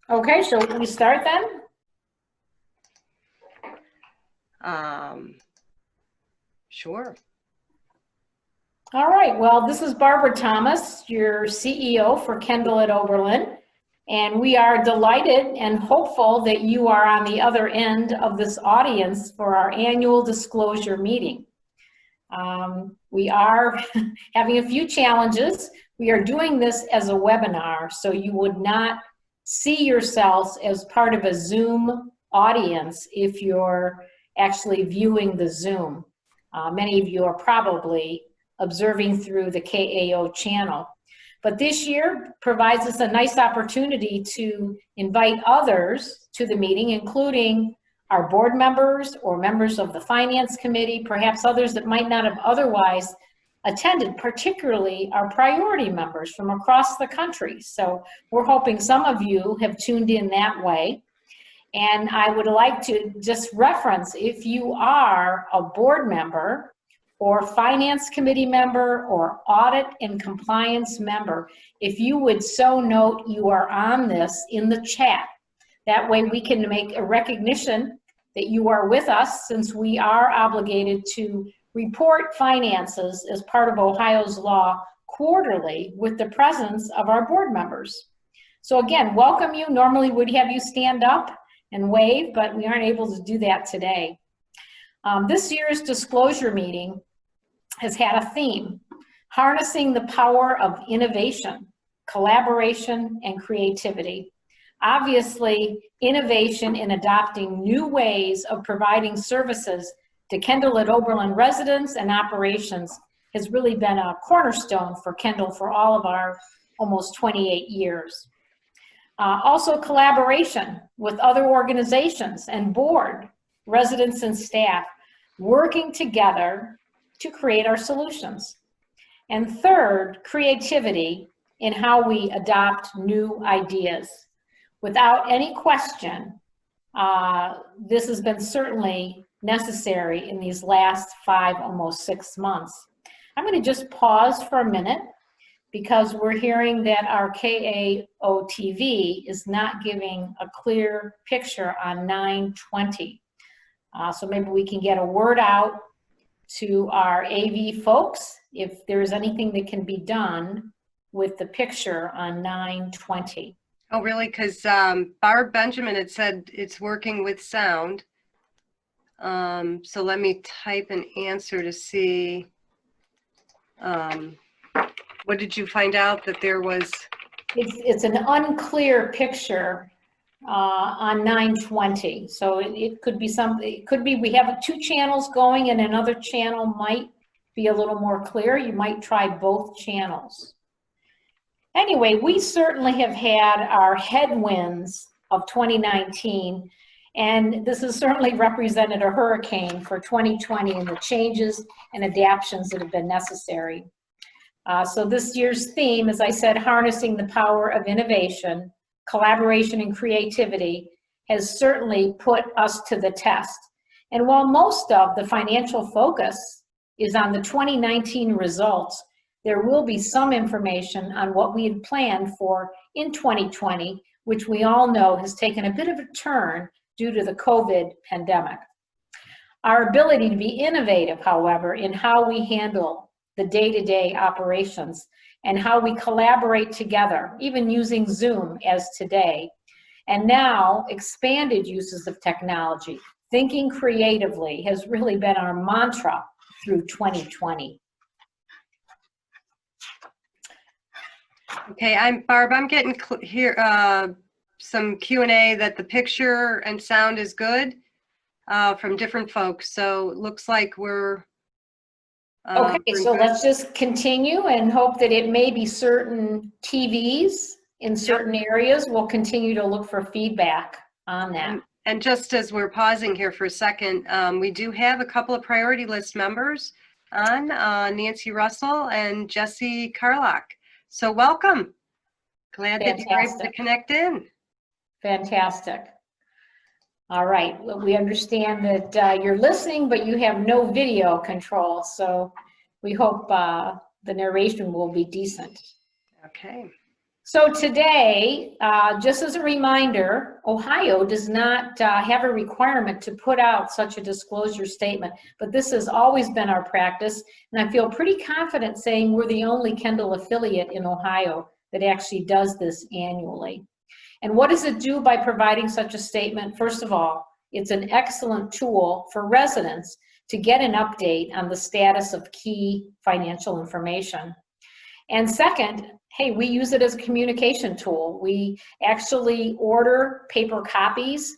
Okay, so we start then? Sure. All right, well, this is Barbara Thomas, your CEO for Kendall at Oberlin, and we are delighted and hopeful that you are on the other end of this audience for our annual disclosure meeting. We are having a few challenges. We are doing this as a webinar, so you would not see yourselves as part of a Zoom audience if you're actually viewing the Zoom. Many of you are probably observing through the KAO channel. But this year provides us a nice opportunity to invite others to the meeting, including our board members or members of the finance committee, perhaps others that might not have otherwise attended, particularly our priority members from across the country. So we're hoping some of you have tuned in that way. And I would like to just reference, if you are a board member or finance committee member or audit and compliance member, if you would so note you are on this in the chat. That way we can make a recognition that you are with us, since we are obligated to report finances as part of Ohio's law quarterly with the presence of our board members. So again, welcome you. Normally we'd have you stand up and wave, but we aren't able to do that today. This year's disclosure meeting has had a theme: harnessing the power of innovation, collaboration, and creativity. Obviously, innovation in adopting new ways of providing services to Kendall at Oberlin residents and operations has really been a cornerstone for Kendall for all of our almost 28 years. Also, collaboration with other organizations and board, residents and staff, working together to create our solutions. And third, creativity in how we adopt new ideas. Without any question, this has been certainly necessary in these last almost 6 months. I'm going to just pause for a minute because we're hearing that our KAO TV is not giving a clear picture on 9/20. So maybe we can get a word out to our AV folks if there's anything that can be done with the picture on 9/20. Oh, really? Because Barb Benjamin had said it's working with sound. So let me type an answer to see. What did you find out that there was? It's an unclear picture on 9/20. So it could be something. It could be we have 2 channels going, and another channel might be a little more clear. You might try both channels. Anyway, we certainly have had our headwinds of 2019, and this has certainly represented a hurricane for 2020 and the changes and adaptations that have been necessary. So this year's theme, as I said, harnessing the power of innovation, collaboration, and creativity, has certainly put us to the test. And while most of the financial focus is on the 2019 results, there will be some information on what we had planned for in 2020, which we all know has taken a bit of a turn due to the COVID pandemic. Our ability to be innovative, however, in how we handle the day-to-day operations and how we collaborate together, even using Zoom as today, and now expanded uses of technology, thinking creatively, has really been our mantra through 2020. Okay, Barb, I'm getting here some Q&A that the picture and sound is good from different folks. So it looks like we're okay, so let's just continue and hope that it may be certain TVs in certain areas. We'll continue to look for feedback on that. And just as we're pausing here for a second, we do have a couple of priority list members on, Nancy Russell and Jesse Carlock. So welcome. Glad that you were able to connect in. Fantastic. All right, well, we understand that you're listening, but you have no video control, so we hope the narration will be decent. Okay. So today, just as a reminder, Ohio does not have a requirement to put out such a disclosure statement, but this has always been our practice, and I feel pretty confident saying we're the only Kendall affiliate in Ohio that actually does this annually. And what does it do by providing such a statement? First of all, it's an excellent tool for residents to get an update on the status of key financial information. And second, hey, we use it as a communication tool. We actually order paper copies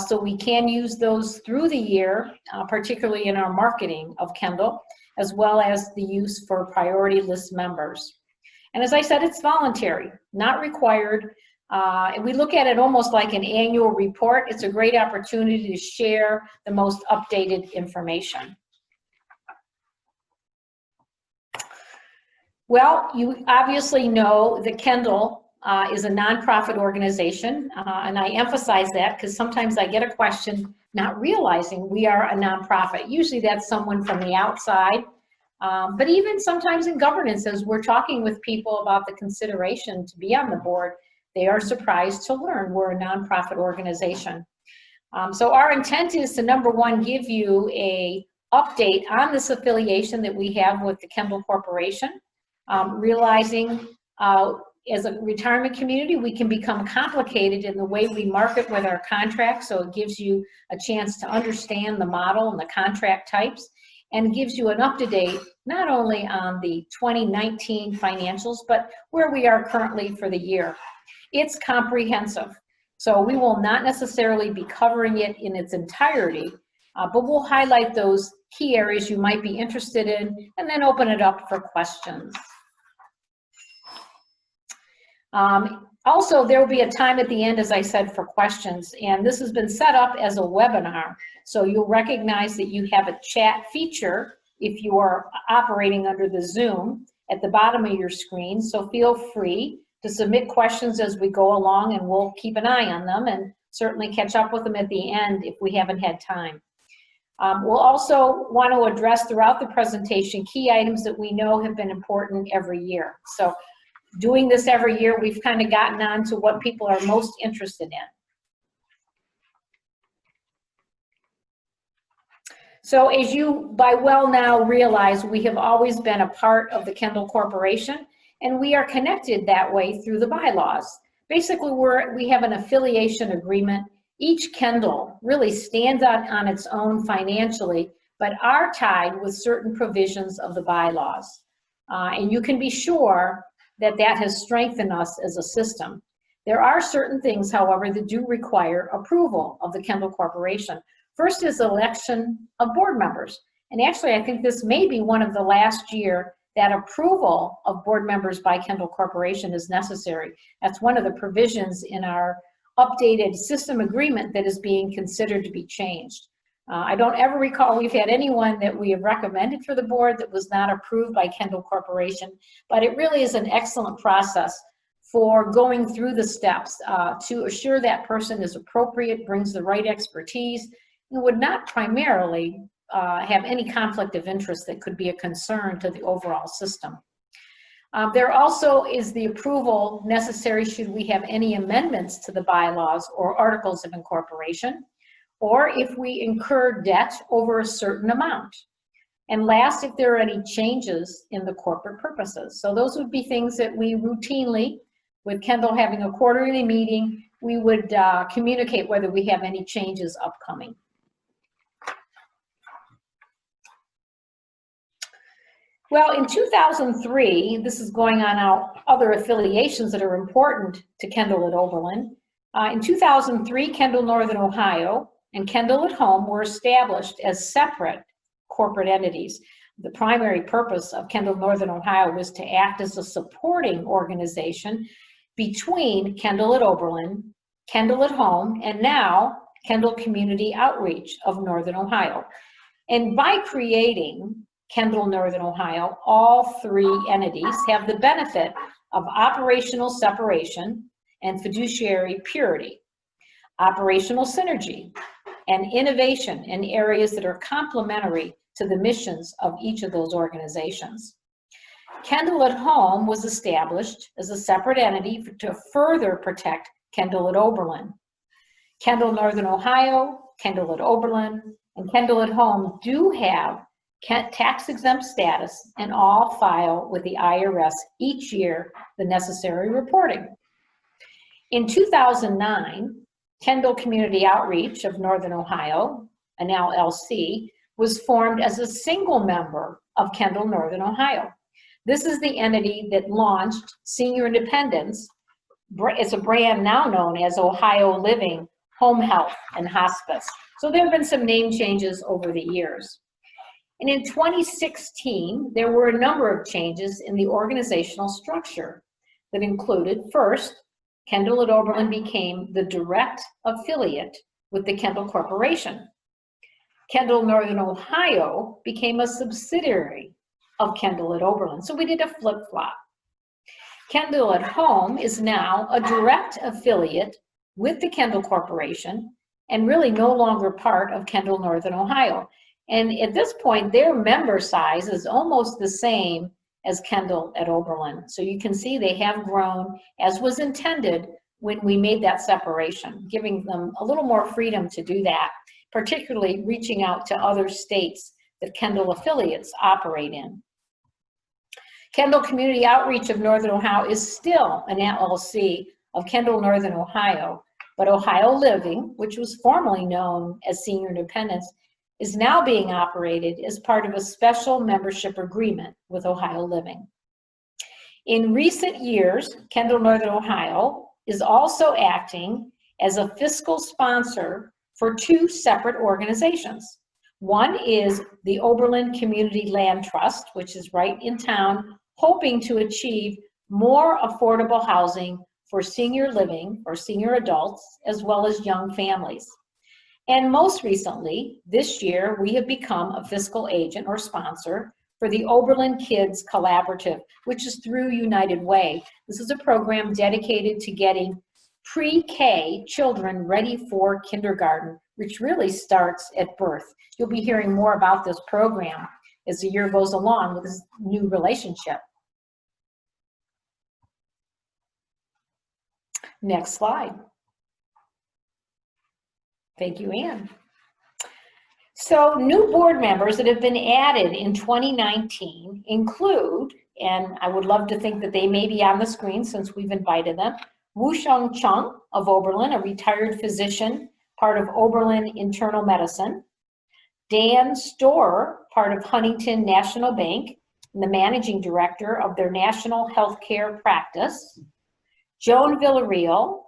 so we can use those through the year, particularly in our marketing of Kendall, as well as the use for priority list members. And as I said, it's voluntary, not required. And we look at it almost like an annual report. It's a great opportunity to share the most updated information. Well, you obviously know that Kendall is a nonprofit organization, and I emphasize that because sometimes I get a question not realizing we are a nonprofit. Usually that's someone from the outside, but even sometimes in governance, as we're talking with people about the consideration to be on the board, they are surprised to learn we're a nonprofit organization. So our intent is to, number one, give you an update on this affiliation that we have with the Kendall Corporation. Realizing as a retirement community, we can become complicated in the way we market with our contracts, so it gives you a chance to understand the model and the contract types, and gives you an up-to-date, not only on the 2019 financials, but where we are currently for the year. It's comprehensive, so we will not necessarily be covering it in its entirety, but we'll highlight those key areas you might be interested in, and then open it up for questions. Also, there will be a time at the end, as I said, for questions, and this has been set up as a webinar, so you'll recognize that you have a chat feature if you are operating under the Zoom at the bottom of your screen, so feel free to submit questions as we go along, and we'll keep an eye on them and certainly catch up with them at the end if we haven't had time. We'll also want to address throughout the presentation key items that we know have been important every year. So doing this every year, we've kind of gotten on to what people are most interested in. So as you by well now realize, we have always been a part of the Kendall Corporation, and we are connected that way through the bylaws. Basically, we have an affiliation agreement. Each Kendall really stands out on its own financially, but are tied with certain provisions of the bylaws. And you can be sure that that has strengthened us as a system. There are certain things, however, that do require approval of the Kendall Corporation. First is election of board members. And actually, I think this may be one of the last year that approval of board members by Kendall Corporation is necessary. That's one of the provisions in our updated system agreement that is being considered to be changed. I don't ever recall we've had anyone that we have recommended for the board that was not approved by Kendall Corporation, but it really is an excellent process for going through the steps to assure that person is appropriate, brings the right expertise, and would not primarily have any conflict of interest that could be a concern to the overall system. There also is the approval necessary should we have any amendments to the bylaws or articles of incorporation, or if we incur debt over a certain amount. And last, if there are any changes in the corporate purposes. So those would be things that we routinely, with Kendall having a quarterly meeting, we would communicate whether we have any changes upcoming. Well, in 2003, this is going on our other affiliations that are important to Kendall at Oberlin. In 2003, Kendall Northern Ohio and Kendall at Home were established as separate corporate entities. The primary purpose of Kendall Northern Ohio was to act as a supporting organization between Kendall at Oberlin, Kendall at Home, and now Kendall Community Outreach of Northern Ohio. And by creating Kendall Northern Ohio, all three entities have the benefit of operational separation and fiduciary purity, operational synergy, and innovation in areas that are complementary to the missions of each of those organizations. Kendall at Home was established as a separate entity to further protect Kendall at Oberlin. Kendall Northern Ohio, Kendall at Oberlin, and Kendall at Home do have tax-exempt status and all file with the IRS each year the necessary reporting. In 2009, Kendall Community Outreach of Northern Ohio, an LLC, was formed as a single member of Kendall Northern Ohio. This is the entity that launched Senior Independence. It's a brand now known as Ohio Living, Home Health, and Hospice. So there have been some name changes over the years. And in 2016, there were a number of changes in the organizational structure that included, first, Kendall at Oberlin became the direct affiliate with the Kendall Corporation. Kendall Northern Ohio became a subsidiary of Kendall at Oberlin. So we did a flip-flop. Kendall at Home is now a direct affiliate with the Kendall Corporation and really no longer part of Kendall Northern Ohio. And at this point, their member size is almost the same as Kendall at Oberlin. So you can see they have grown as was intended when we made that separation, giving them a little more freedom to do that, particularly reaching out to other states that Kendall affiliates operate in. Kendall Community Outreach of Northern Ohio is still an LLC of Kendall Northern Ohio, but Ohio Living, which was formerly known as Senior Independence, is now being operated as part of a special membership agreement with Ohio Living. In recent years, Kendall Northern Ohio is also acting as a fiscal sponsor for two separate organizations. One is the Oberlin Community Land Trust, which is right in town, hoping to achieve more affordable housing for senior living or senior adults, as well as young families. And most recently, this year, we have become a fiscal agent or sponsor for the Oberlin Kids Collaborative, which is through United Way. This is a program dedicated to getting pre-K children ready for kindergarten, which really starts at birth. You'll be hearing more about this program as the year goes along with this new relationship. Next slide. Thank you, Ann. So new board members that have been added in 2019 include, and I would love to think that they may be on the screen since we've invited them, Woo-Shung Chung of Oberlin, a retired physician, part of Oberlin Internal Medicine. Dan Storer, part of Huntington National Bank, and the managing director of their national healthcare practice. Joan Villarreal,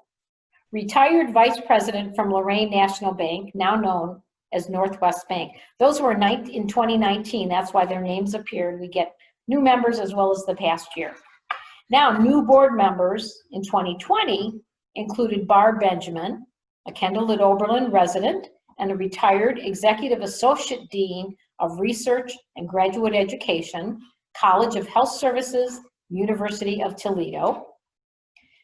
retired vice president from Lorraine National Bank, now known as Northwest Bank. Those were in 2019, that's why their names appeared. We get new members as well as the past year. Now, new board members in 2020 included Barb Benjamin, a Kendall at Oberlin resident and a retired executive associate dean of research and graduate education, College of Health Services, University of Toledo.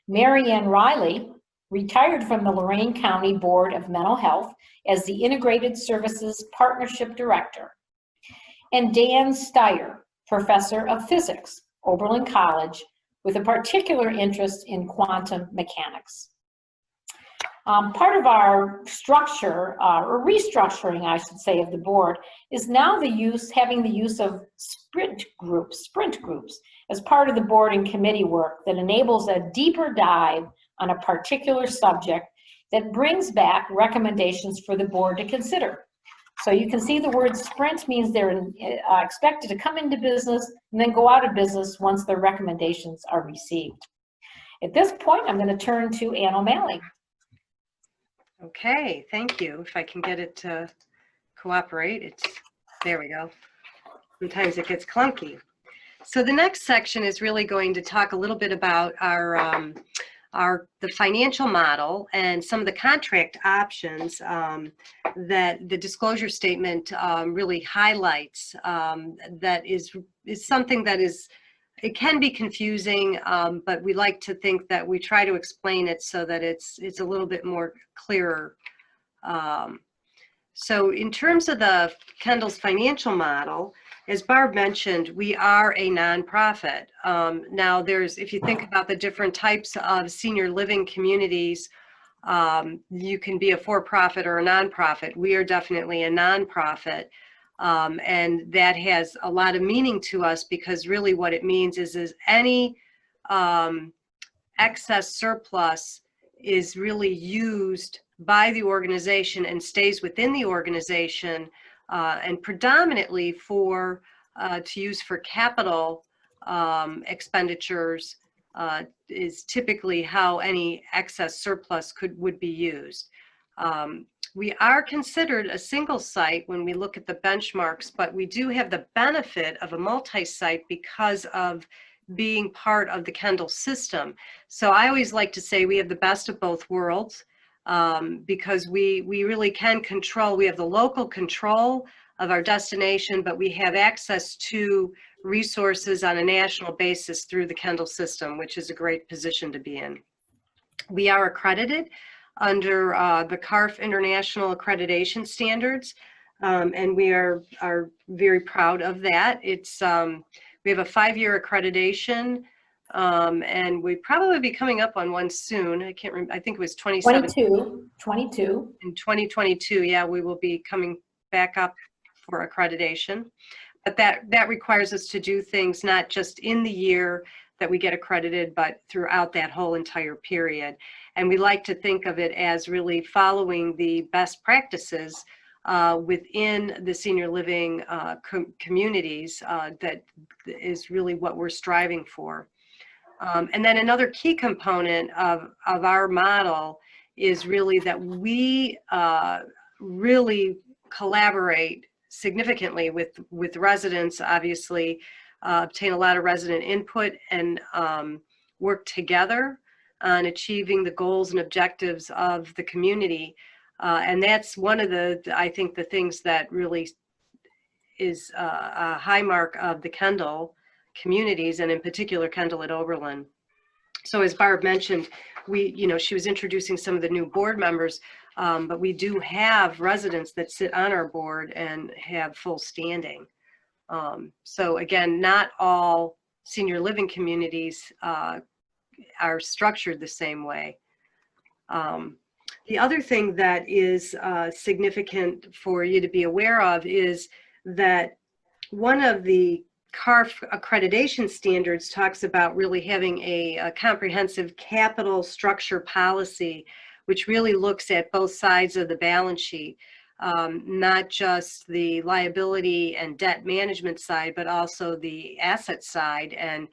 Mary Ann Riley, retired from the Lorain County Board of Mental Health as the Integrated Services Partnership Director. And Dan Steyer, professor of physics, Oberlin College, with a particular interest in quantum mechanics. Part of our structure, or restructuring, I should say, of the board is now having the use of sprint groups as part of the board and committee work that enables a deeper dive on a particular subject that brings back recommendations for the board to consider. So you can see the word sprint means they're expected to come into business and then go out of business once their recommendations are received. At this point, I'm going to turn to Ann O'Malley. Okay, thank you. If I can get it to cooperate, there we go. Sometimes it gets clunky. So the next section is really going to talk a little bit about the financial model and some of the contract options that the disclosure statement really highlights. That is something that it can be confusing, but we like to think that we try to explain it so that it's a little bit more clearer. So in terms of the Kendall's financial model, as Barb mentioned, we are a nonprofit. Now, if you think about the different types of senior living communities, you can be a for-profit or a nonprofit. We are definitely a nonprofit. And that has a lot of meaning to us, because really what it means is any excess surplus is really used by the organization and stays within the organization, and predominantly to use for capital expenditures is typically how any excess surplus would be used. We are considered a single site when we look at the benchmarks, but we do have the benefit of a multi-site because of being part of the Kendall system. So I always like to say we have the best of both worlds, because we really can control. We have the local control of our destination, but we have access to resources on a national basis through the Kendall system, which is a great position to be in. We are accredited under the CARF International Accreditation Standards, and we are very proud of that. We have a 5-year accreditation, and we probably be coming up on one soon. I can't remember. I think it was 2017. 22. In 2022, yeah, we will be coming back up for accreditation. But that requires us to do things not just in the year that we get accredited, but throughout that whole entire period. And we like to think of it as really following the best practices within the senior living communities. That is really what we're striving for. And then another key component of our model is really that we really collaborate significantly with residents, obviously, obtain a lot of resident input, and work together on achieving the goals and objectives of the community. And that's one of I think the things that really is a high mark of the Kendall communities, and in particular Kendall at Oberlin. So as Barb mentioned, she was introducing some of the new board members, but we do have residents that sit on our board and have full standing. So again, not all senior living communities are structured the same way. The other thing that is significant for you to be aware of is that one of the CARF accreditation standards talks about really having a comprehensive capital structure policy, which really looks at both sides of the balance sheet, not just the liability and debt management side, but also the asset side. And,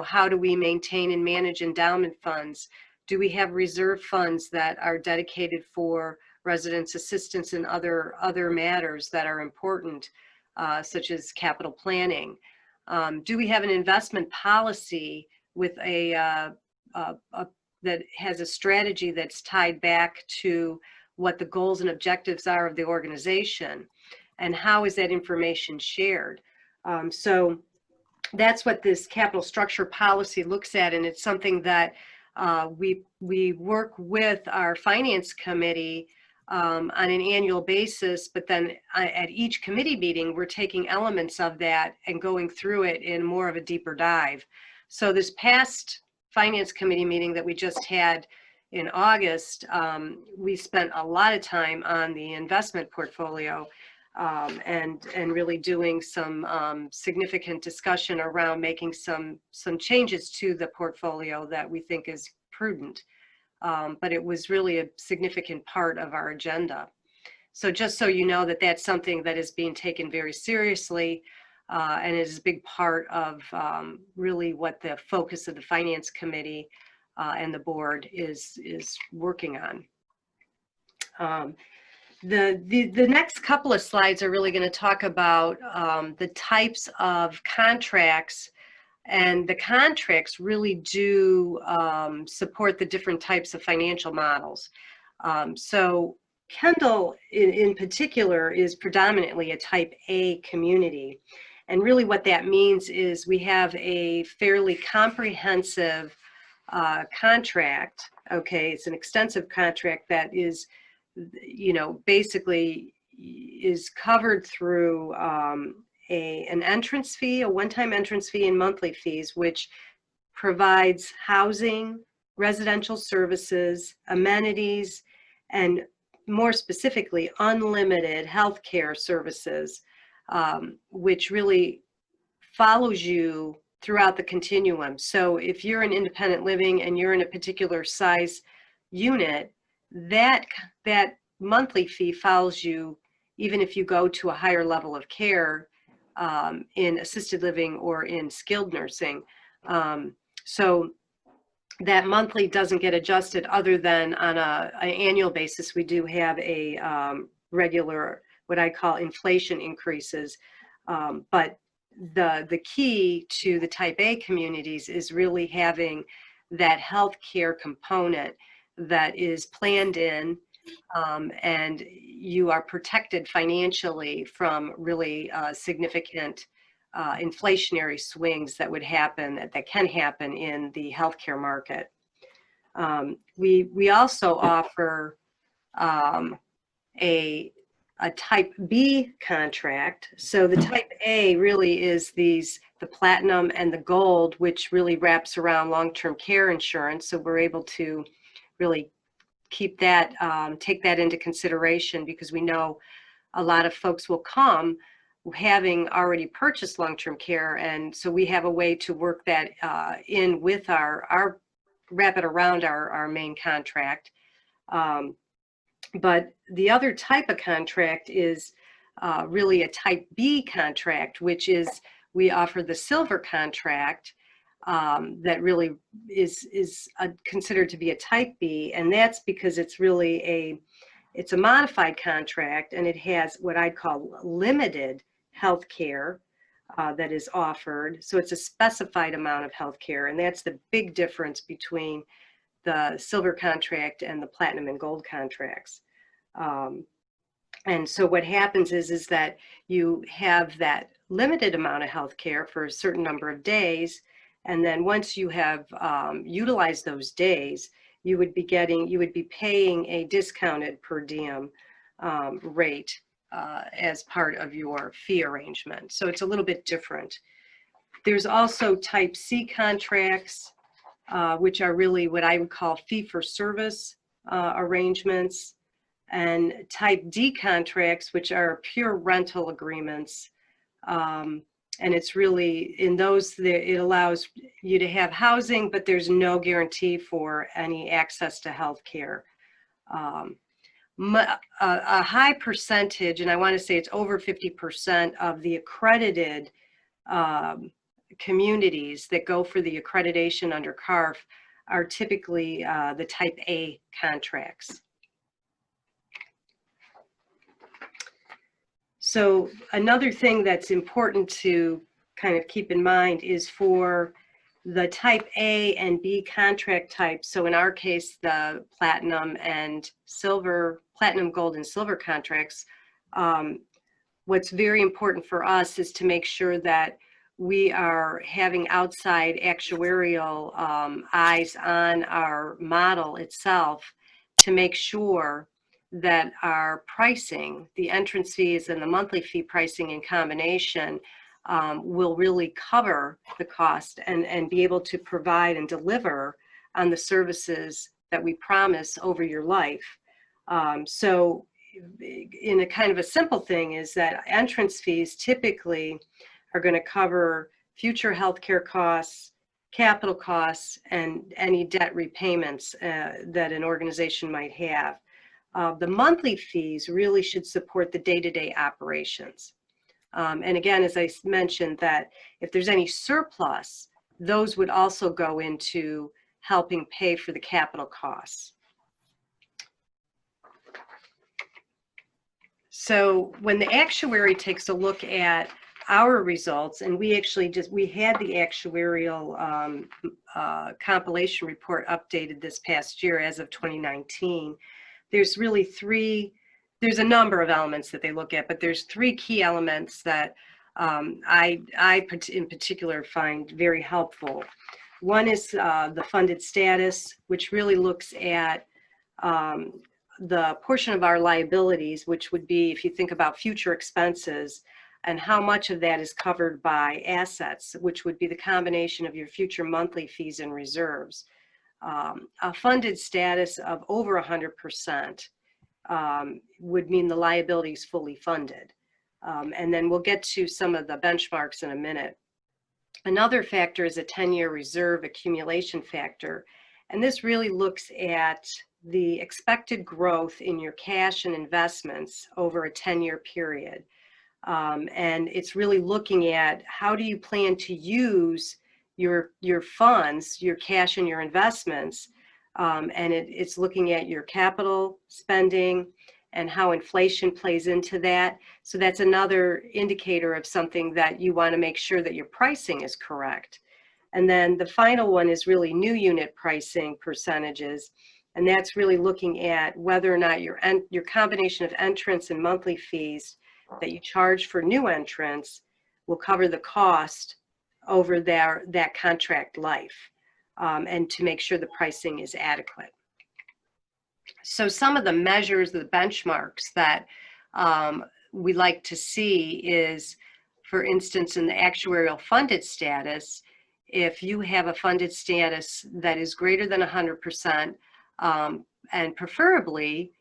how do we maintain and manage endowment funds? Do we have reserve funds that are dedicated for residents' assistance and other matters that are important, such as capital planning? Do we have an investment policy with that has a strategy that's tied back to what the goals and objectives are of the organization? And how is that information shared? So that's what this capital structure policy looks at, and it's something that we work with our finance committee on an annual basis, but then at each committee meeting, we're taking elements of that and going through it in more of a deeper dive. So this past finance committee meeting that we just had in August, we spent a lot of time on the investment portfolio, and really doing some significant discussion around making some changes to the portfolio that we think is prudent. But it was really a significant part of our agenda. So just so you know that that's something that is being taken very seriously, and is a big part of really what the focus of the finance committee and the board is working on. The next couple of slides are really going to talk about the types of contracts, and the contracts really do support the different types of financial models. So Kendall in particular is predominantly a type A community. And really what that means is we have a fairly comprehensive contract. Okay, it's an extensive contract that is, basically is covered through an entrance fee, a one-time entrance fee, and monthly fees, which provides housing, residential services, amenities, and more specifically, unlimited healthcare services, which really follows you throughout the continuum. So if you're in independent living and you're in a particular size unit, that monthly fee follows you even if you go to a higher level of care in assisted living or in skilled nursing. So that monthly doesn't get adjusted other than on an annual basis. We do have a regular, what I call inflation increases. But the key to the type A communities is really having that healthcare component that is planned in, and you are protected financially from really significant inflationary swings that would happen, that can happen in the healthcare market. We also offer a type B contract. So the type A really is the platinum and the gold, which really wraps around long-term care insurance. So we're able to really keep that, take that into consideration, because we know a lot of folks will come having already purchased long-term care. And so we have a way to work that in with our wrap it around our main contract. But the other type of contract is really a type B contract, which is we offer the silver contract that really is considered to be a type B, and that's because it's really it's a modified contract, and it has what I'd call limited health care that is offered. So it's a specified amount of health care, and that's the big difference between the silver contract and the platinum and gold contracts. And so what happens is that you have that limited amount of health care for a certain number of days, and then once you have utilized those days, you would be paying a discounted per diem rate as part of your fee arrangement. So it's a little bit different. There's also type C contracts, which are really what I would call fee-for-service arrangements, and type D contracts, which are pure rental agreements. And it's really, in those, it allows you to have housing, but there's no guarantee for any access to health care. A high percentage, and I want to say it's over 50% of the accredited communities that go for the accreditation under CARF are typically the type A contracts. So another thing that's important to kind of keep in mind is for the type A and B contract types. So in our case, the platinum, gold, and silver contracts, what's very important for us is to make sure that we are having outside actuarial eyes on our model itself to make sure that our pricing, the entrance fees and the monthly fee pricing in combination, will really cover the cost and be able to provide and deliver on the services that we promise over your life. So in a kind of a simple thing is that entrance fees typically are going to cover future healthcare costs, capital costs, and any debt repayments that an organization might have. The monthly fees really should support the day-to-day operations. And again, as I mentioned, that if there's any surplus, those would also go into helping pay for the capital costs. So when the actuary takes a look at our results, and we actually we had the actuarial compilation report updated this past year as of 2019, there's really there's a number of elements that they look at, but there's three key elements that I in particular find very helpful. One is the funded status, which really looks at the portion of our liabilities, which would be, if you think about future expenses, and how much of that is covered by assets, which would be the combination of your future monthly fees and reserves. A funded status of over 100% would mean the liability is fully funded. And then we'll get to some of the benchmarks in a minute. Another factor is a 10-year reserve accumulation factor. And this really looks at the expected growth in your cash and investments over a 10-year period. And it's really looking at how do you plan to use your funds, your cash and your investments. And it's looking at your capital spending and how inflation plays into that. So that's another indicator of something that you want to make sure that your pricing is correct. And then the final one is really new unit pricing percentages. And that's really looking at whether or not your combination of entrance and monthly fees that you charge for new entrants will cover the cost over that contract life, and to make sure the pricing is adequate. So some of the measures, the benchmarks that we like to see is, for instance, in the actuarial funded status, if you have a funded status that is greater than 100%, and preferably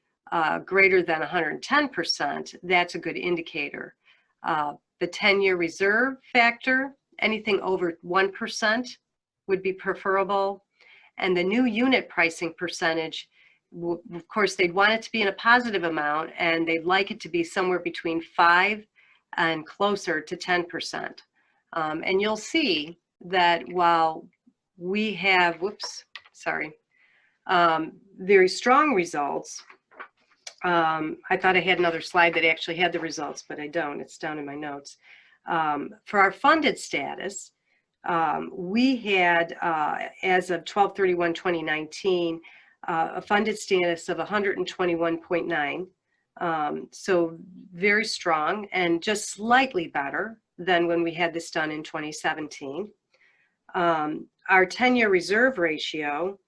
greater than 110%, that's a good indicator. The 10-year reserve factor, anything over 1% would be preferable. And the new unit pricing percentage, of course, they'd want it to be in a positive amount, and they'd like it to be somewhere between 5 and closer to 10%. And you'll see that while we have, very strong results. I thought I had another slide that actually had the results, but I don't. It's down in my notes. For our funded status, we had, as of 12/31/2019, a funded status of 121.9. So very strong and just slightly better than when we had this done in 2017. Our 10-year reserve ratio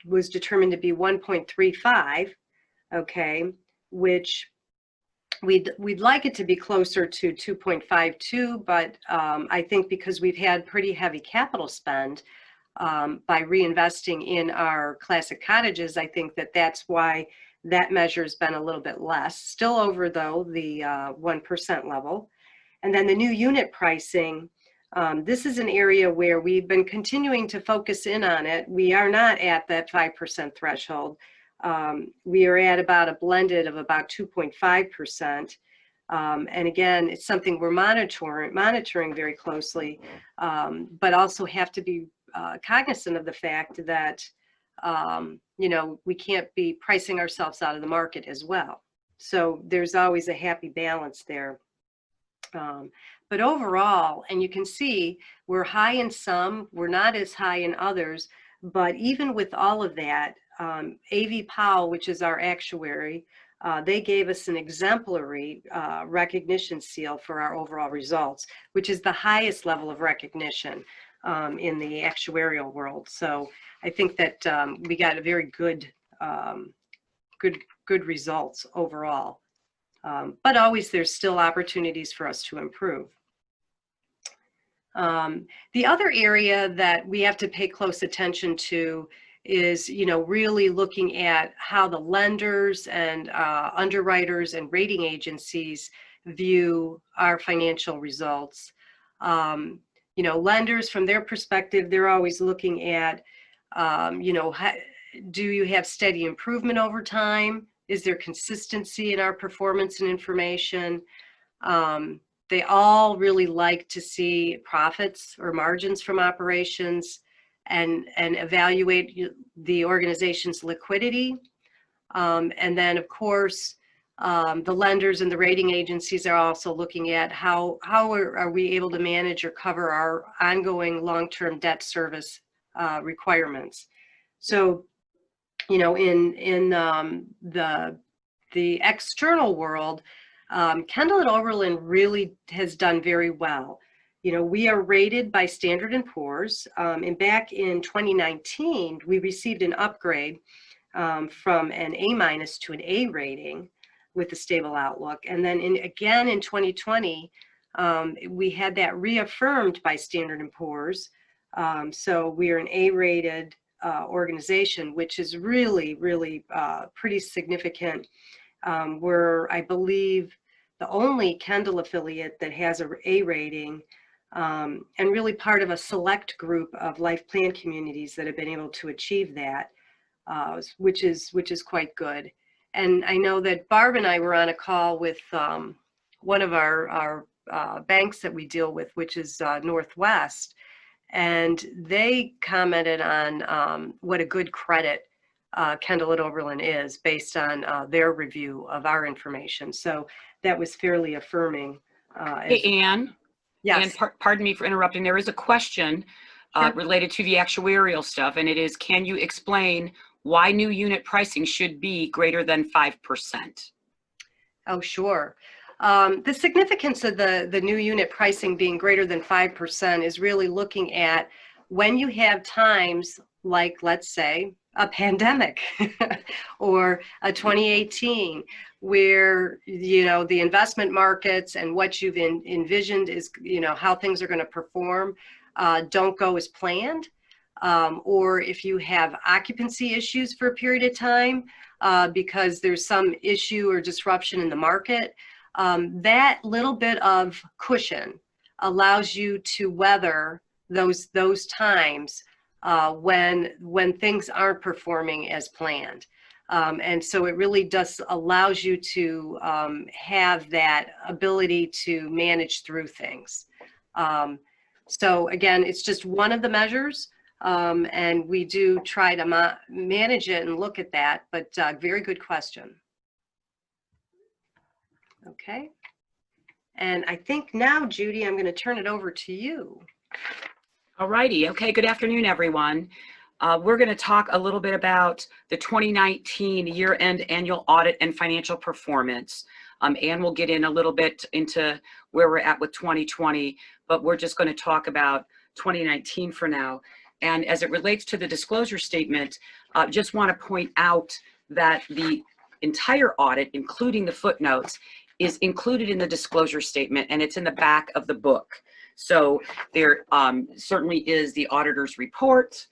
was determined to be 1.35, okay, which we'd like it to be closer to 2.52, but I think because we've had pretty heavy capital spend by reinvesting in our classic cottages, I think that's why that measure has been a little bit less. Still over, though, the 1% level. And then the new unit pricing, this is an area where we've been continuing to focus in on it. We are not at that 5% threshold. We are at about a blended of about 2.5%. And again, it's something we're monitoring very closely, but also have to be cognizant of the fact that, we can't be pricing ourselves out of the market as well. So there's always a happy balance there. But overall, and you can see we're high in some, we're not as high in others, but even with all of that, A.V. Powell, which is our actuary, they gave us an exemplary recognition seal for our overall results, which is the highest level of recognition in the actuarial world. So I think that we got a very good results overall. But always there's still opportunities for us to improve. The other area that we have to pay close attention to is, really looking at how the lenders and underwriters and rating agencies view our financial results. Lenders, from their perspective, they're always looking at, do you have steady improvement over time? Is there consistency in our performance and information? They all really like to see profits or margins from operations and evaluate the organization's liquidity. And then, of course, the lenders and the rating agencies are also looking at how are we able to manage or cover our ongoing long-term debt service requirements. So, in the external world, Kendall at Oberlin really has done very well. We are rated by Standard & Poor's, and back in 2019, we received an upgrade from an A- to an A rating. with a stable outlook. And then again in 2020, we had that reaffirmed by Standard & Poor's. So we are an A-rated organization, which is really, really pretty significant. We're, I believe, the only Kendall affiliate that has an A rating, and really part of a select group of life plan communities that have been able to achieve that, which is quite good. And I know that Barb and I were on a call with one of our banks that we deal with, which is Northwest, and they commented on what a good credit Kendall at Oberlin is based on their review of our information. So that was fairly affirming. Hey, Anne. Yes. Anne, pardon me for interrupting. There is a question Sure. related to the actuarial stuff, and it is, can you explain why new unit pricing should be greater than 5%? Oh, sure. The significance of the new unit pricing being greater than 5% is really looking at when you have times like, let's say, a pandemic or a 2018, where, you know, the investment markets and what you've envisioned is, you know, how things are going to perform don't go as planned. Or if you have occupancy issues for a period of time because there's some issue or disruption in the market, that little bit of cushion allows you to weather those times when things aren't performing as planned. And so it really does allows you to have that ability to manage through things. So again, it's just one of the measures, and we do try to manage it and look at that, but very good question. Okay. And I think now, Judy, I'm going to turn it over to you. All righty. Okay. Good afternoon, everyone. We're going to talk a little bit about the 2019 year-end annual audit and financial performance. Anne will get in a little bit into where we're at with 2020, but we're just going to talk about 2019 for now. And as it relates to the disclosure statement, just want to point out that the entire audit, including the footnotes, is included in the disclosure statement, and it's in the back of the book. So there certainly is the auditor's report.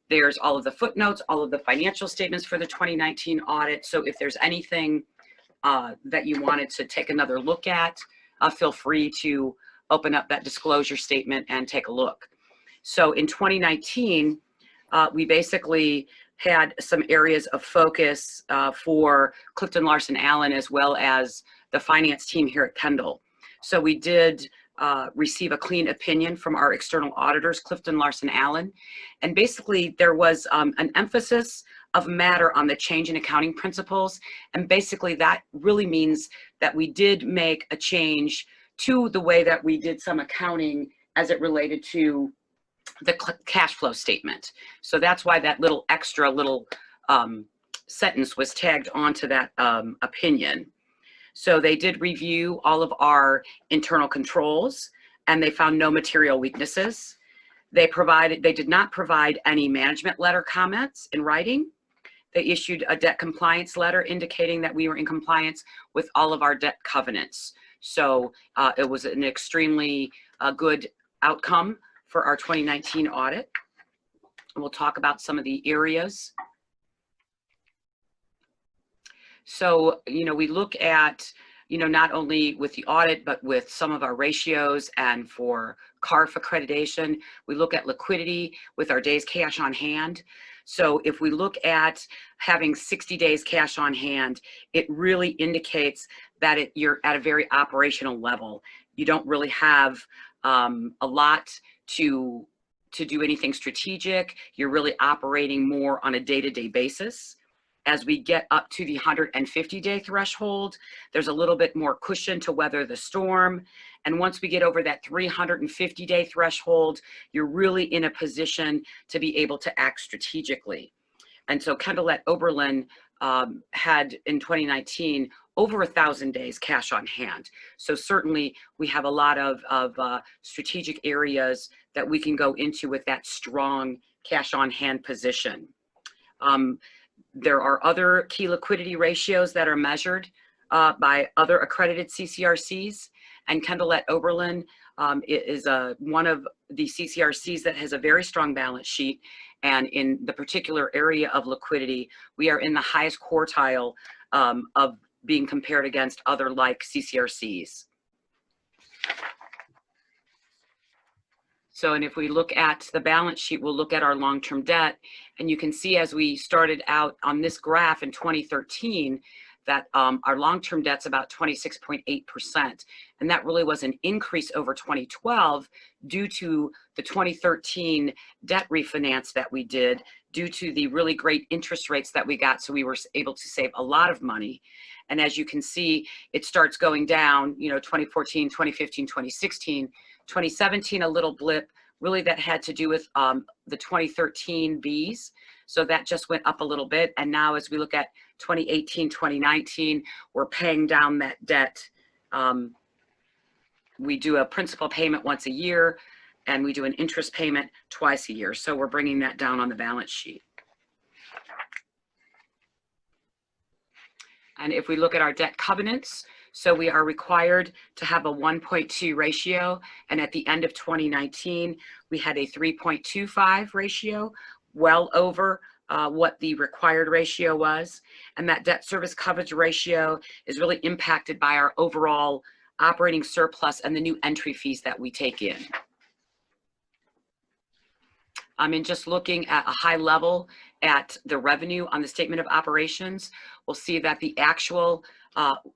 There's all of the footnotes, all of the financial statements for the 2019 audit. So if there's anything that you wanted to take another look at, feel free to open up that disclosure statement and take a look. So in 2019, we basically had some areas of focus for Clifton Larson Allen, as well as the finance team here at Kendall. So we did receive a clean opinion from our external auditors, Clifton Larson Allen. And basically there was an emphasis of matter on the change in accounting principles. And basically that really means that we did make a change to the way that we did some accounting as it related to the cash flow statement. So that's why that little extra sentence was tagged onto that opinion. So they did review all of our internal controls, and they found no material weaknesses. They did not provide any management letter comments in writing. They issued a debt compliance letter indicating that we were in compliance with all of our debt covenants. So it was an extremely good outcome for our 2019 audit. And we'll talk about some of the areas. So, you know, we look at, you know, not only with the audit, but with some of our ratios, and for CARF accreditation, we look at liquidity with our days cash on hand. So if we look at having 60 days cash on hand, it really indicates that you're at a very operational level. You don't really have a lot to do anything strategic. You're really operating more on a day-to-day basis. As we get up to the 150-day threshold, there's a little bit more cushion to weather the storm. And once we get over that 350-day threshold, you're really in a position to be able to act strategically. And so Kendall at Oberlin had in 2019 over 1,000 days cash on hand. So certainly we have a lot of strategic areas that we can go into with that strong cash on hand position. There are other key liquidity ratios that are measured by other accredited CCRCs, and Kendall at Oberlin is one of the CCRCs that has a very strong balance sheet. And in the particular area of liquidity, we are in the highest quartile of being compared against other like CCRCs. So, and if we look at the balance sheet, we'll look at our long-term debt, and you can see as we started out on this graph in 2013, that our long-term debt's about 26.8%. And that really was an increase over 2012 due to the 2013 debt refinance that we did, due to the really great interest rates that we got. So we were able to save a lot of money. And as you can see, it starts going down, 2014, 2015, 2016, 2017, a little blip, really that had to do with the 2013 Bs. So that just went up a little bit. And now as we look at 2018, 2019, we're paying down that debt. We do a principal payment once a year, and we do an interest payment twice a year. So we're bringing that down on the balance sheet. And if we look at our debt covenants, so we are required to have a 1.2 ratio. And at the end of 2019, we had a 3.25 ratio, well over what the required ratio was. And that debt service coverage ratio is really impacted by our overall operating surplus and the new entry fees that we take in. And just looking at a high level at the revenue on the statement of operations, we'll see that the actual,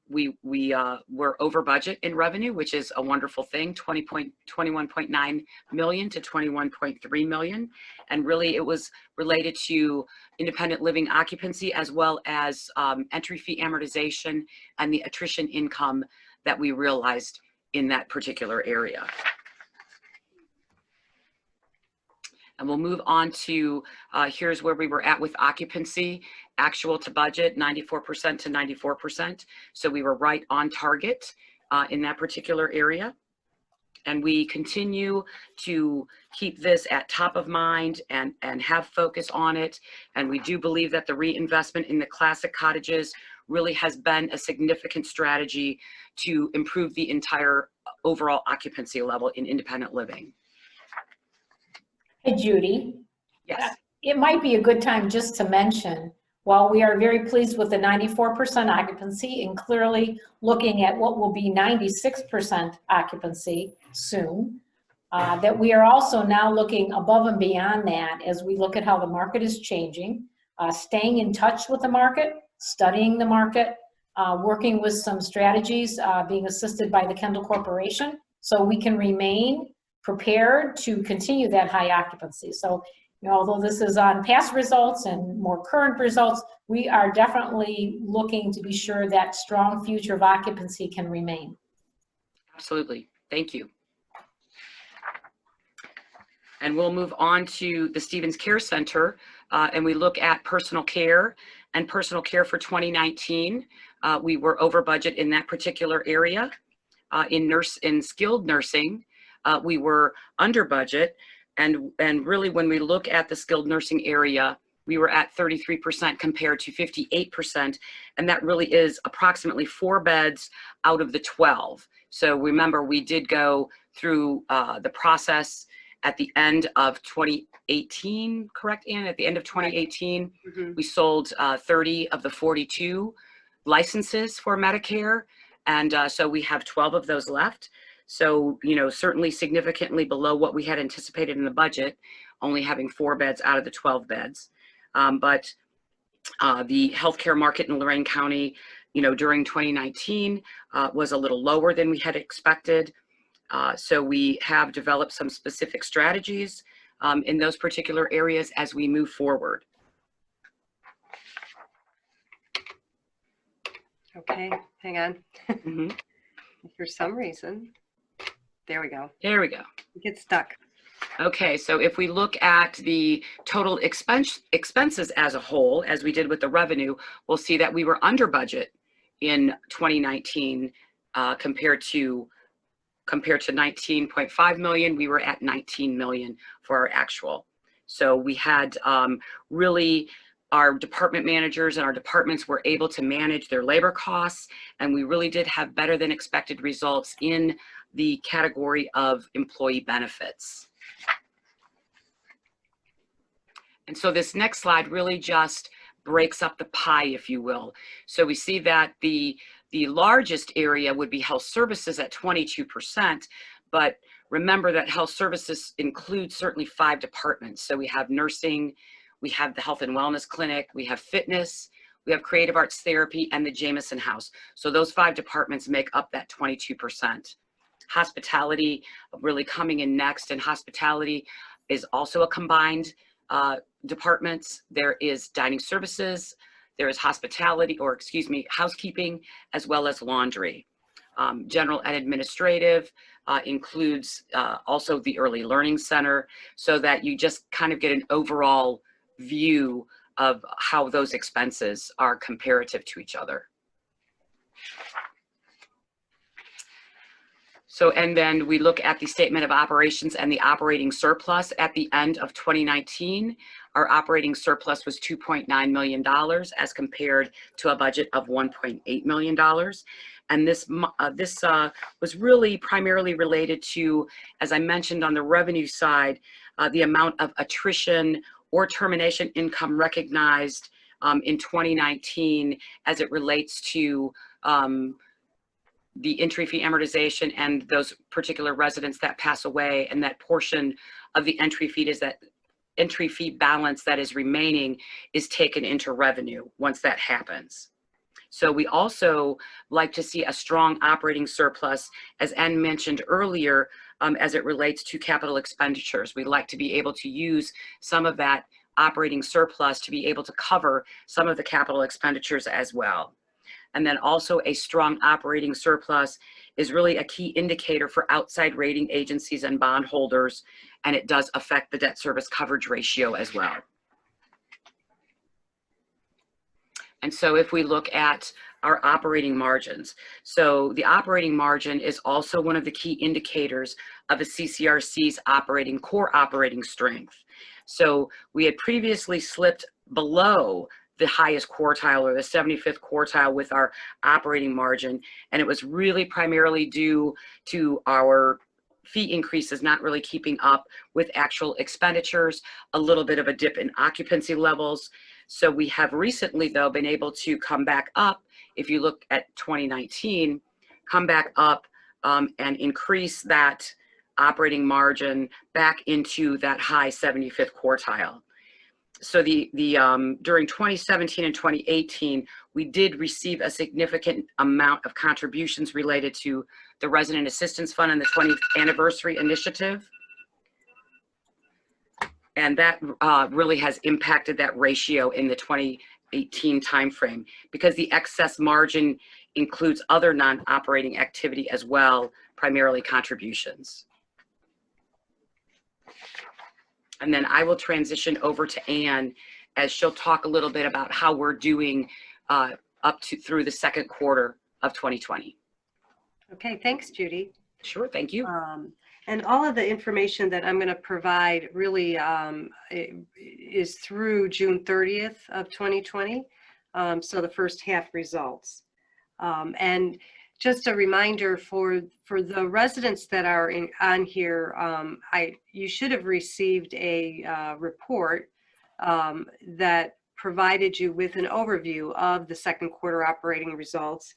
we were over budget in revenue, which is a wonderful thing, 21.9 million to 21.3 million. And really it was related to independent living occupancy, as well as entry fee amortization and the attrition income that we realized in that particular area. And we'll move on to, here's where we were at with occupancy, actual to budget, 94% to 94%. So we were right on target in that particular area. And we continue to keep this at top of mind and have focus on it. And we do believe that the reinvestment in the classic cottages really has been a significant strategy to improve the entire overall occupancy level in independent living. Hey, Judy. Yes. It might be a good time just to mention, while we are very pleased with the 94% occupancy and clearly looking at what will be 96% occupancy soon, that we are also now looking above and beyond that as we look at how the market is changing, staying in touch with the market, studying the market, working with some strategies, being assisted by the Kendall Corporation, so we can remain prepared to continue that high occupancy. So, although this is on past results and more current results, we are definitely looking to be sure that strong future of occupancy can remain. Absolutely. Thank you. And we'll move on to the Stevens Care Center, and we look at personal care. And personal care for 2019, we were over budget in that particular area. In skilled nursing, we were under budget, and really when we look at the skilled nursing area, we were at 33% compared to 58%, and that really is approximately 4 beds out of the 12. So remember, we did go through the process at the end of 2018, correct, Ann? At the end of 2018, we sold 30 of the 42 licenses for Medicare, and so we have 12 of those left. So, certainly significantly below what we had anticipated in the budget, only having 4 beds out of the 12 beds. But the healthcare market in Lorain County, during 2019 was a little lower than we had expected. So we have developed some specific strategies in those particular areas as we move forward. Okay, hang on. For some reason. There we go. There we go. Get stuck. Okay, so if we look at the total expenses as a whole, as we did with the revenue, we'll see that we were under budget in 2019 compared to 19.5 million. We were at 19 million for our actual. So we had really our department managers and our departments were able to manage their labor costs, and we really did have better than expected results in the category of employee benefits. And so this next slide really just breaks up the pie, if you will. So we see that the largest area would be health services at 22%, but remember that health services includes certainly 5 departments. So we have nursing, we have the health and wellness clinic, we have fitness, we have creative arts therapy, and the Jameson House. So those 5 departments make up that 22%. Hospitality really coming in next, and hospitality is also a combined departments. There is dining services, there is hospitality, or excuse me, housekeeping, as well as laundry. General and administrative includes also the early learning center, so that you just kind of get an overall view of how those expenses are comparative to each other. So, and then we look at the statement of operations and the operating surplus. At the end of 2019, our operating surplus was $2.9 million as compared to a budget of $1.8 million. And this was really primarily related to, as I mentioned on the revenue side, the amount of attrition or termination income recognized in 2019 as it relates to the entry fee amortization and those particular residents that pass away, and that portion of the entry fee is that entry fee balance that is remaining is taken into revenue once that happens. So we also like to see a strong operating surplus, as Ann mentioned earlier, as it relates to capital expenditures. We like to be able to use some of that operating surplus to be able to cover some of the capital expenditures as well. And then also a strong operating surplus is really a key indicator for outside rating agencies and bondholders, and it does affect the debt service coverage ratio as well. And so if we look at our operating margins, so the operating margin is also one of the key indicators of a CCRC's core operating strength. So we had previously slipped below the highest quartile, or the 75th quartile, with our operating margin, and it was really primarily due to our fee increases not really keeping up with actual expenditures, a little bit of a dip in occupancy levels. So we have recently, though, been able to come back up. If you look at 2019, come back up and increase that operating margin back into that high 75th quartile. So during 2017 and 2018, we did receive a significant amount of contributions related to the Resident Assistance Fund and the 20th Anniversary Initiative. And that really has impacted that ratio in the 2018 timeframe, because the excess margin includes other non-operating activity as well, primarily contributions. And then I will transition over to Ann, as she'll talk a little bit about how we're doing through the second quarter of 2020. Okay, thanks, Judy. Sure, thank you. And all of the information that I'm going to provide really is through June 30th of 2020, so the first half results. And just a reminder for the residents that are on here, you should have received a report that provided you with an overview of the second quarter operating results.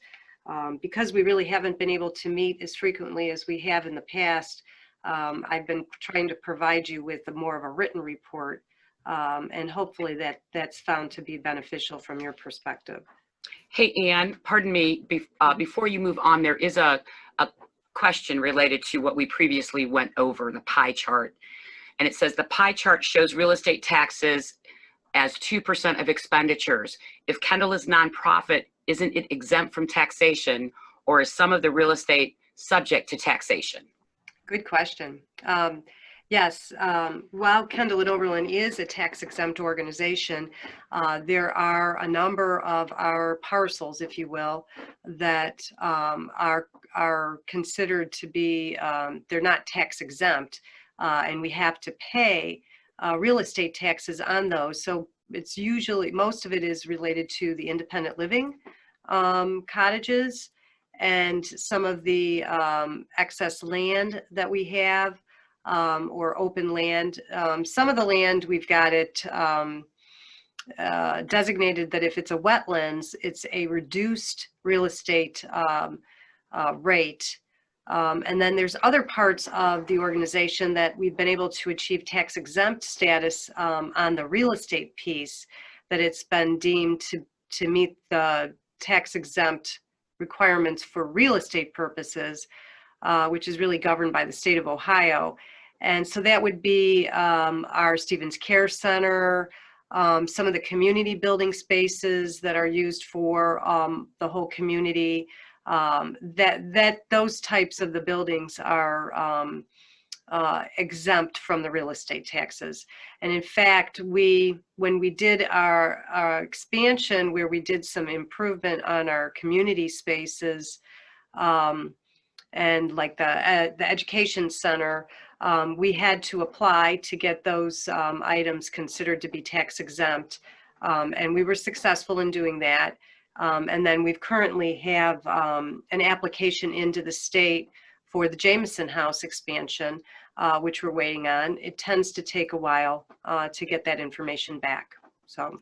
Because we really haven't been able to meet as frequently as we have in the past, I've been trying to provide you with more of a written report, and hopefully that's found to be beneficial from your perspective. Hey, Ann, pardon me, before you move on, there is a question related to what we previously went over, the pie chart. And it says the pie chart shows real estate taxes as 2% of expenditures. If Kendall is nonprofit, isn't it exempt from taxation, or is some of the real estate subject to taxation? Good question. Yes, while Kendall at Oberlin is a tax-exempt organization, there are a number of our parcels, if you will, that are considered to be, they're not tax-exempt, and we have to pay real estate taxes on those. So it's usually, most of it is related to the independent living cottages and some of the excess land that we have, or open land. Some of the land, we've got it designated that if it's a wetlands, it's a reduced real estate rate. And then there's other parts of the organization that we've been able to achieve tax exempt status on the real estate piece, that it's been deemed to meet the tax exempt requirements for real estate purposes, which is really governed by the state of Ohio. And so that would be our Stevens Care Center, some of the community building spaces that are used for the whole community. Those types of the buildings are exempt from the real estate taxes. And in fact, when we did our expansion, where we did some improvement on our community spaces, and like the education center, we had to apply to get those items considered to be tax exempt, and we were successful in doing that. And then we've currently have an application into the state for the Jameson House expansion, which we're waiting on. It tends to take a while to get that information back. So,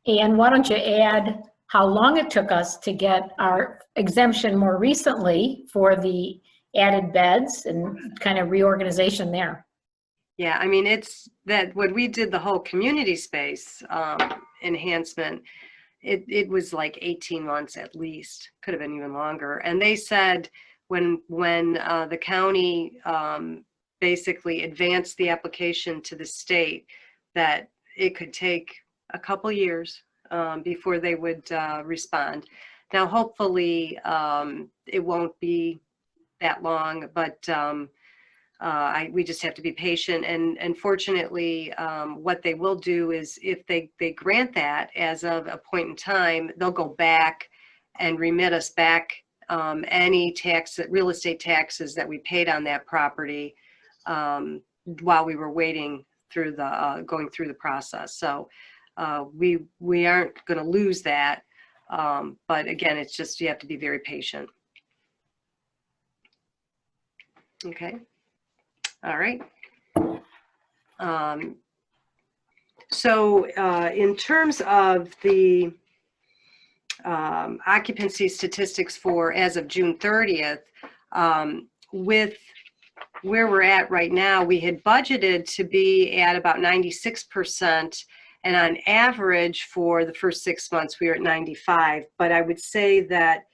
And why don't you add how long it took us to get our exemption more recently for the added beds and kind of reorganization there? yeah, I mean, it's that when we did the whole community space enhancement, it was like 18 months at least, could have been even longer. And they said when the county basically advanced the application to the state, that it could take a couple years before they would respond. Now, hopefully it won't be that long, but we just have to be patient. And fortunately, what they will do is, if they grant that as of a point in time, they'll go back and remit us back any real estate taxes that we paid on that property while we were waiting through going through the process. So we aren't going to lose that. But again, it's just, you have to be very patient. Okay. All right. So in terms of the occupancy statistics for as of June 30th, with where we're at right now, we had budgeted to be at about 96%. And on average for the first 6 months, we were at 95. But I would say that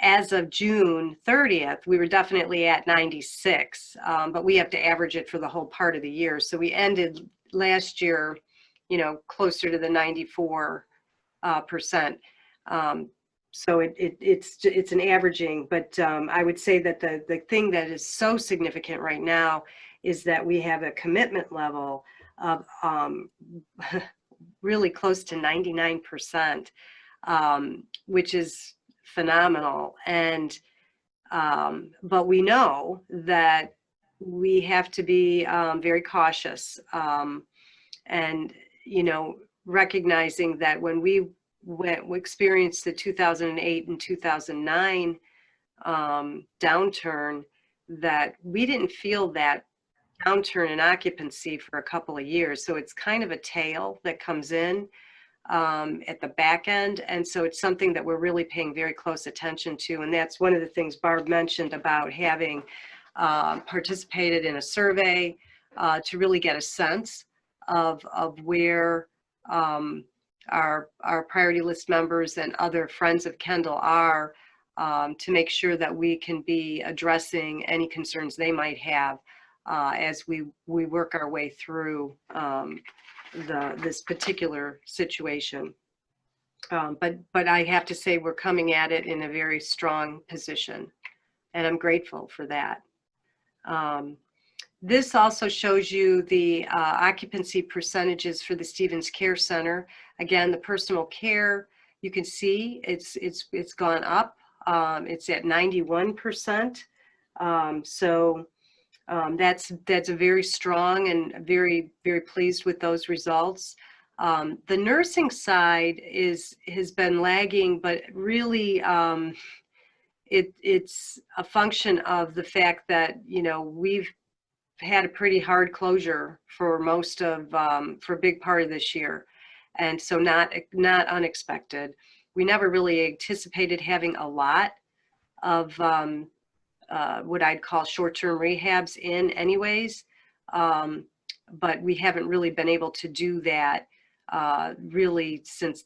as of June 30th, we were definitely at 96, but we have to average it for the whole part of the year. So we ended last year, closer to the 94%. So it's an averaging, but I would say that the thing that is so significant right now is that we have a commitment level of really close to 99%, which is phenomenal. And but we know that we have to be very cautious, and recognizing that when we experienced the 2008 and 2009 downturn, that we didn't feel that downturn in occupancy for a couple of years. So it's kind of a tail that comes in at the back end. And so it's something that we're really paying very close attention to. And that's one of the things Barb mentioned about having participated in a survey to really get a sense of where our priority list members and other friends of Kendall are, to make sure that we can be addressing any concerns they might have as we work our way through this particular situation. But I have to say, we're coming at it in a very strong position, and I'm grateful for that. This also shows you the occupancy percentages for the Stevens Care Center. Again, the personal care, you can see it's gone up. It's at 91%. So that's a very strong, and very, very pleased with those results. The nursing side has been lagging, but really it's a function of the fact that, we've had a pretty hard closure for for a big part of this year. And so not unexpected. We never really anticipated having a lot of what I'd call short-term rehabs in anyways. But we haven't really been able to do that really since,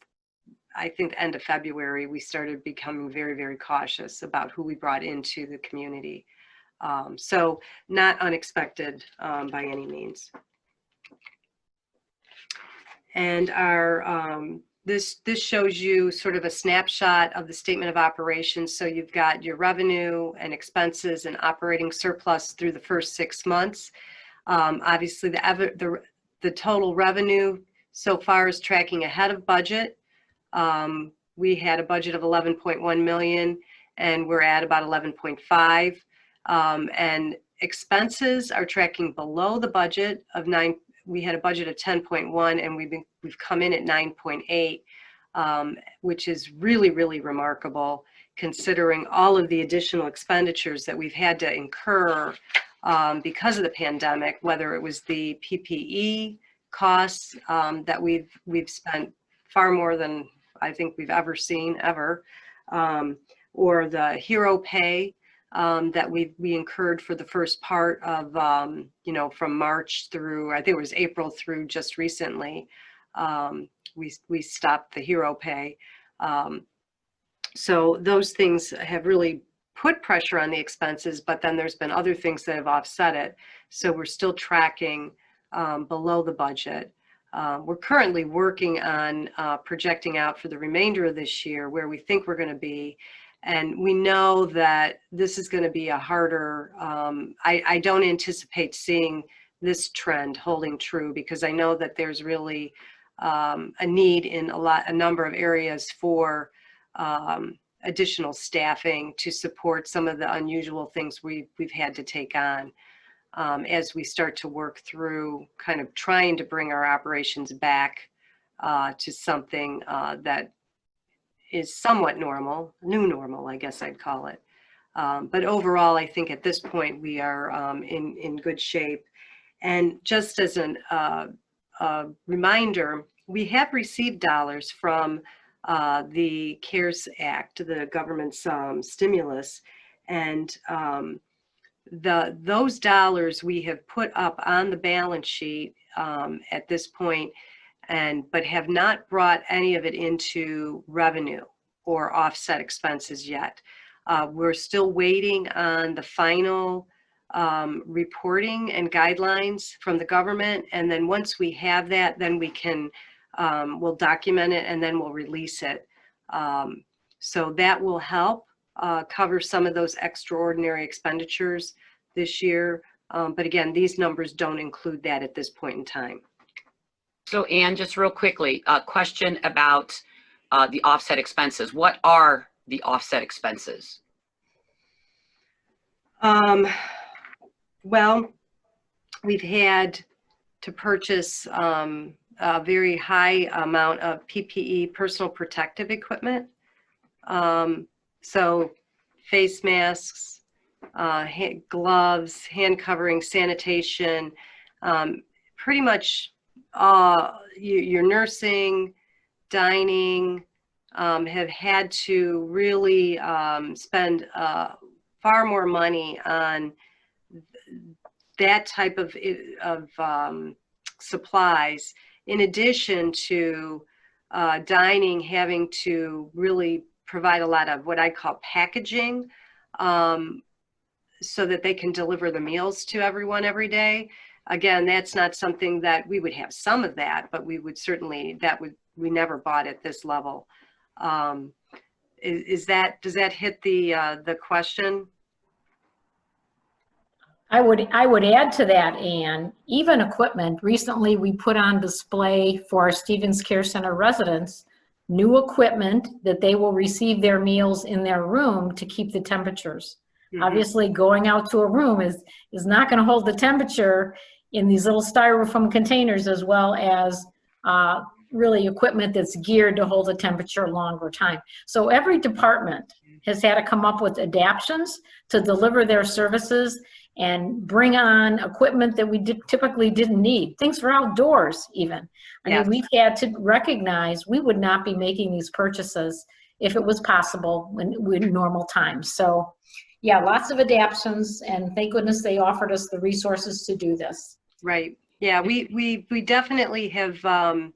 I think, the end of February. We started becoming very, very cautious about who we brought into the community. So not unexpected by any means. And our this shows you sort of a snapshot of the statement of operations. So you've got your revenue and expenses and operating surplus through the first 6 months. Obviously, the total revenue so far is tracking ahead of budget. We had a budget of 11.1 million, and we're at about 11.5. And expenses are tracking below the budget of 9. We had a budget of 10.1, and we've come in at 9.8, which is really, really remarkable considering all of the additional expenditures that we've had to incur because of the pandemic, whether it was the PPE costs that we've spent far more than I think we've ever seen ever, or the hero pay that we incurred for the first part of, from March through, I think it was April through just recently, we stopped the hero pay. So those things have really put pressure on the expenses, but then there's been other things that have offset it. So we're still tracking below the budget. We're currently working on projecting out for the remainder of this year where we think we're going to be. And we know that this is going to be a harder, I don't anticipate seeing this trend holding true, because I know that there's really a need in a number of areas for additional staffing to support some of the unusual things we've had to take on as we start to work through kind of trying to bring our operations back to something that is somewhat normal, new normal, I guess I'd call it. But overall, I think at this point we are in good shape. And just as a reminder, we have received dollars from the CARES Act, the government's stimulus, and those dollars we have put up on the balance sheet at this point, but have not brought any of it into revenue or offset expenses yet. We're still waiting on the final reporting and guidelines from the government, and then once we have that, then we can we'll document it and then we'll release it. So that will help cover some of those extraordinary expenditures this year. But again, these numbers don't include that at this point in time. So Anne, just real quickly, a question about the offset expenses. What are the offset expenses? Well, we've had to purchase a very high amount of PPE, personal protective equipment. So face masks, gloves, hand covering, sanitation, pretty much your nursing, dining, have had to really spend far more money on that type of supplies, in addition to dining having to really provide a lot of what I call packaging so that they can deliver the meals to everyone every day. Again, that's not something that we would have some of that, but we would certainly, we never bought at this level. Does that hit the question? I would add to that, Anne, even equipment. Recently, we put on display for our Stevens Care Center residents new equipment that they will receive their meals in their room to keep the temperatures. Mm-hmm. Obviously, going out to a room is not going to hold the temperature in these little styrofoam containers as well as really equipment that's geared to hold a temperature a longer time. So every department has had to come up with adaptions to deliver their services and bring on equipment that we typically didn't need. Things for outdoors even. I mean, we've had to recognize we would not be making these purchases if it was possible in normal times. So yeah, lots of adaptions, and thank goodness they offered us the resources to do this. Right. Yeah, we definitely have had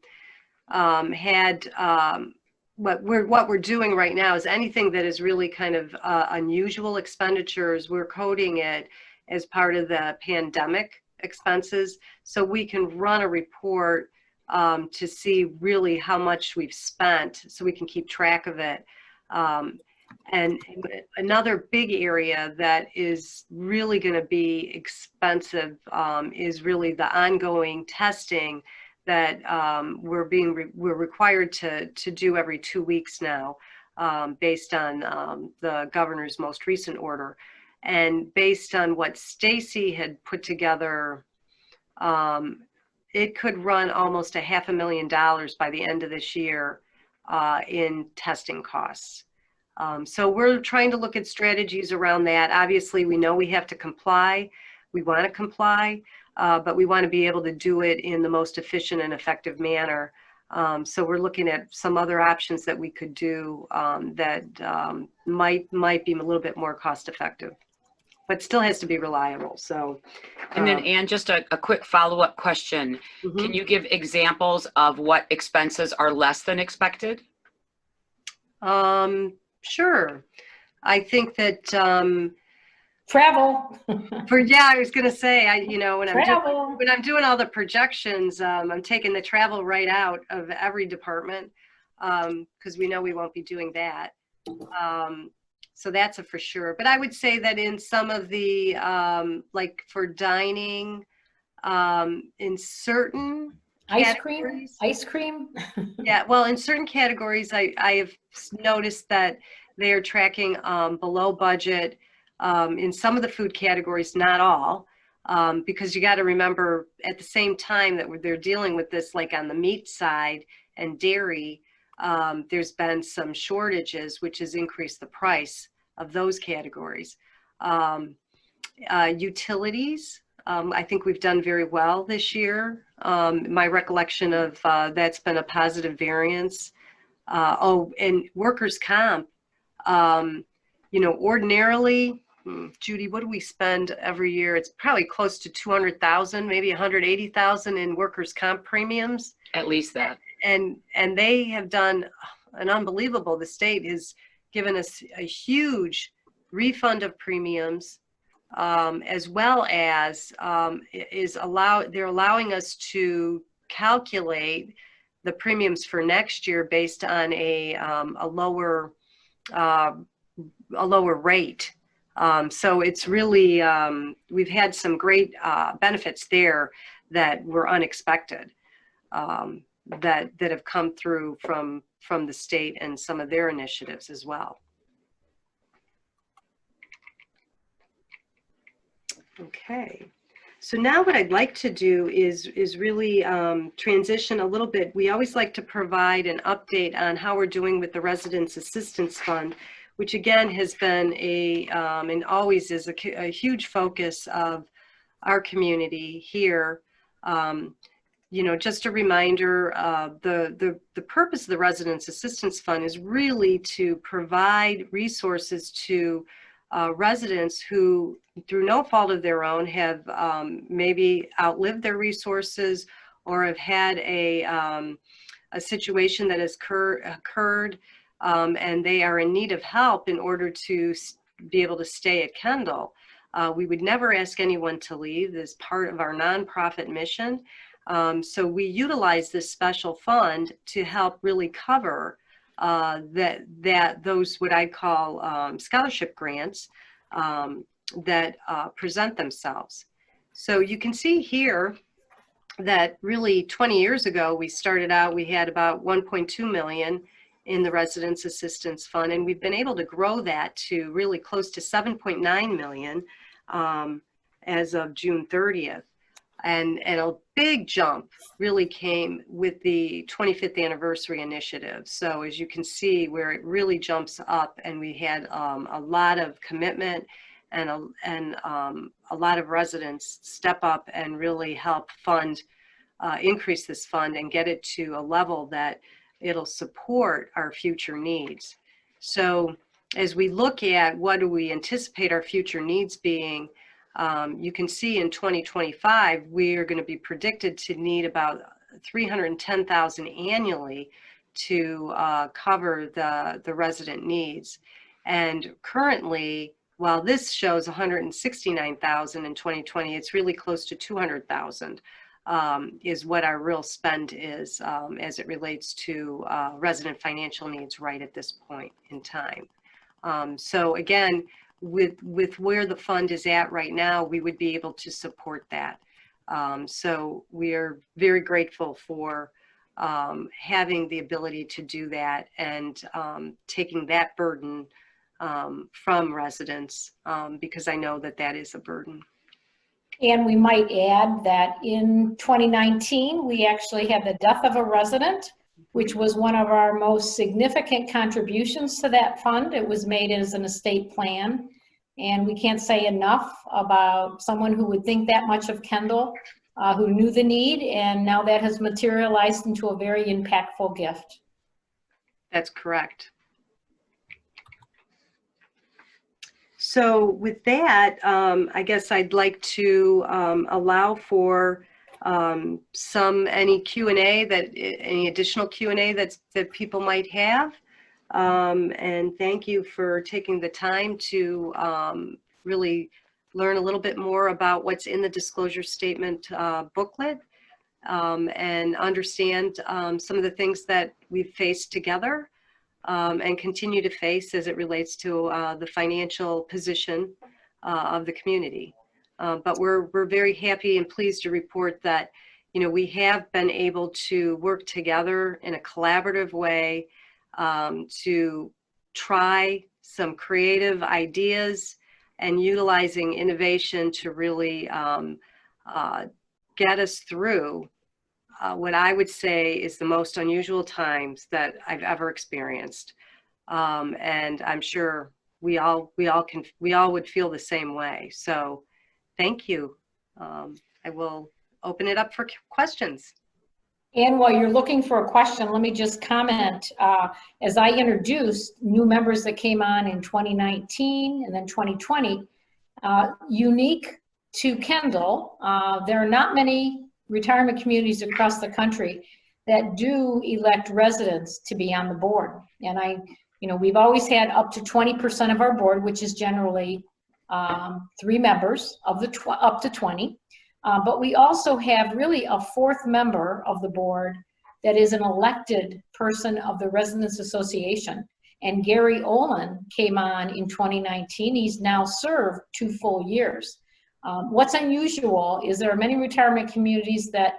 what we're doing right now is anything that is really kind of unusual expenditures, we're coding it as part of the pandemic expenses, so we can run a report to see really how much we've spent, so we can keep track of it. And another big area that is really going to be expensive is really the ongoing testing that we're required to do every 2 weeks now, based on the governor's most recent order, and based on what Stacy had put together, it could run almost $500,000 by the end of this year in testing costs. So we're trying to look at strategies around that. Obviously, we know we have to comply. We want to comply, but we want to be able to do it in the most efficient and effective manner. So we're looking at some other options that we could do that might be a little bit more cost effective, but still has to be reliable. So, and then Ann, just a quick follow-up question. Can you give examples of what expenses are less than expected? Sure. I think that travel. I was going to say, when I'm doing all the projections, I'm taking the travel right out of every department because we know we won't be doing that. So that's a for sure. But I would say that in some of the like for dining, in certain ice cream. Yeah, well, in certain categories, I have noticed that they are tracking below budget in some of the food categories, not all, because you got to remember at the same time that they're dealing with this, like on the meat side and dairy, there's been some shortages, which has increased the price of those categories. Utilities, I think we've done very well this year. My recollection of that's been a positive variance. And workers' comp, ordinarily, Judy, what do we spend every year? It's probably close to 200,000, maybe 180,000 in workers' comp premiums. At least that. And they have done an unbelievable. The state has given us a huge refund of premiums, as well as they're allowing us to calculate the premiums for next year based on a lower rate. So it's really, we've had some great benefits there that were unexpected, that have come through from the state and some of their initiatives as well. Okay. So now what I'd like to do is really transition a little bit. We always like to provide an update on how we're doing with the Residents Assistance Fund, which again has been and always is a huge focus of our community here. Just a reminder, the purpose of the Residents Assistance Fund is really to provide resources to residents who, through no fault of their own, have maybe outlived their resources or have had a situation that has occurred and they are in need of help in order to be able to stay at Kendall. We would never ask anyone to leave as part of our nonprofit mission. So we utilize this special fund to help really cover those what I call scholarship grants that present themselves. So you can see here that really 20 years ago we started out, we had about 1.2 million in the Residents Assistance Fund, and we've been able to grow that to really close to 7.9 million as of June 30th. And a big jump really came with the 25th anniversary initiative. So as you can see, where it really jumps up, and we had a lot of commitment and a lot of residents step up and really help fund, increase this fund and get it to a level that it'll support our future needs. So as we look at what do we anticipate our future needs being, you can see in 2025, we are going to be predicted to need about 310,000 annually to cover the resident needs. And currently, while this shows 169,000 in 2020, it's really close to 200,000 is what our real spend is as it relates to resident financial needs right at this point in time. So again, with where the fund is at right now, we would be able to support that. So we are very grateful for having the ability to do that and taking that burden from residents, because I know that that is a burden. And we might add that in 2019, we actually had the death of a resident, which was one of our most significant contributions to that fund. It was made as an estate plan. And we can't say enough about someone who would think that much of Kendall, who knew the need, and now that has materialized into a very impactful gift. That's correct. So with that, I guess I'd like to allow for any Q&A, any additional Q&A that people might have. And thank you for taking the time to really learn a little bit more about what's in the disclosure statement booklet, and understand some of the things that we've faced together and continue to face as it relates to the financial position of the community. But we're very happy and pleased to report that, we have been able to work together in a collaborative way to try some creative ideas and utilizing innovation to really get us through what I would say is the most unusual times that I've ever experienced. And I'm sure we all would feel the same way. So thank you. I will open it up for questions. And while you're looking for a question, let me just comment. As I introduced new members that came on in 2019 and then 2020, unique to Kendall, there are not many retirement communities across the country that do elect residents to be on the board. And we've always had up to 20% of our board, which is generally 3 members of the up to 20. But we also have really a 4th member of the board that is an elected person of the Residents Association. And Gary Olin came on in 2019. He's now served 2 full years. What's unusual is there are many retirement communities that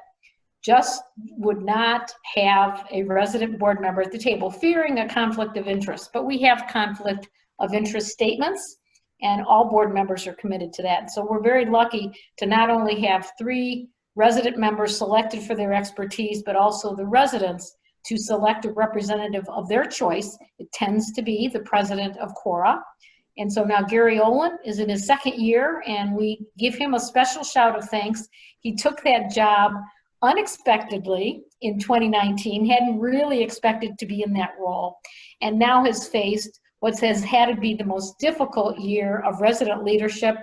just would not have a resident board member at the table, fearing a conflict of interest. But we have conflict of interest statements, and all board members are committed to that. So we're very lucky to not only have 3 resident members selected for their expertise, but also the residents to select a representative of their choice. It tends to be the president of CORA. And so now Gary Olin is in his 2nd year, and we give him a special shout of thanks. He took that job unexpectedly in 2019, hadn't really expected to be in that role, and now has faced what has had to be the most difficult year of resident leadership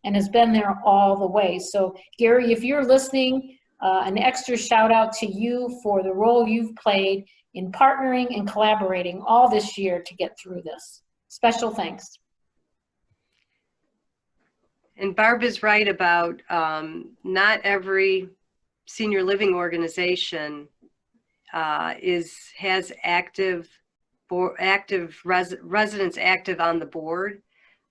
and has been there all the way. So Gary, if you're listening, an extra shout out to you for the role you've played in partnering and collaborating all this year to get through this. Special thanks. And Barb is right about not every senior living organization has residents active on the board.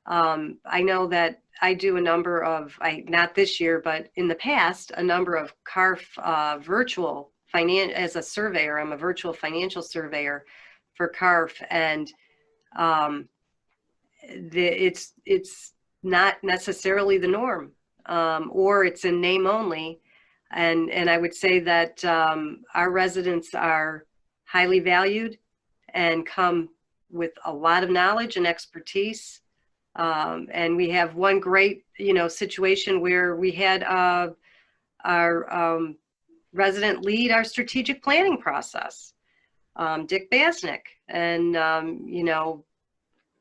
I know that I do a number of, not this year, but in the past, a number of CARF virtual as a surveyor. I'm a virtual financial surveyor for CARF, and it's not necessarily the norm, or it's in name only. And I would say that our residents are highly valued and come with a lot of knowledge and expertise. And we have one great, situation where we had our resident lead our strategic planning process, Dick Basnick. And,